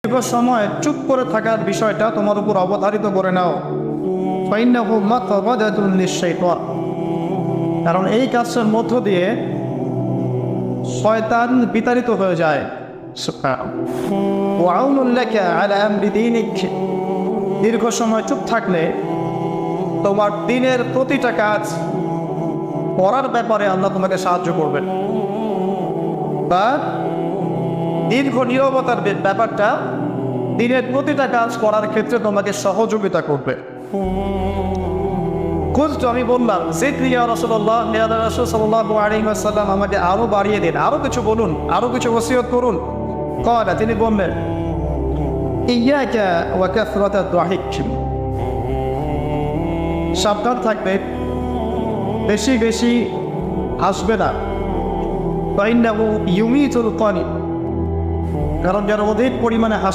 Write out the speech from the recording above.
দীর্ঘ সময় চুপ করে থাকার বিষয়টা তোমার উপর অবধারিত করে নাও, কারণ এই কাজের মধ্য দিয়ে শয়তান বিতাড়িত হয়ে যায়। দীর্ঘ সময় চুপ থাকলে তোমার দিনের প্রতিটা কাজ করার ব্যাপারে আল্লাহ তোমাকে সাহায্য করবেন, বা দীর্ঘ নীরবতার ব্যাপারটা দিনের প্রতিটা কাজ করার ক্ষেত্রে তোমাকে সহযোগিতা করবে। আমি বললাম আমাকে আরো বাড়িয়ে দিন, আরো কিছু বলুন, আরো কিছু ওসিয়ত করুন। তিনি বললেন সাবধান থাকবে, বেশি বেশি হাসবে না, কারণ যারা অধিক পরিমাণে হাসে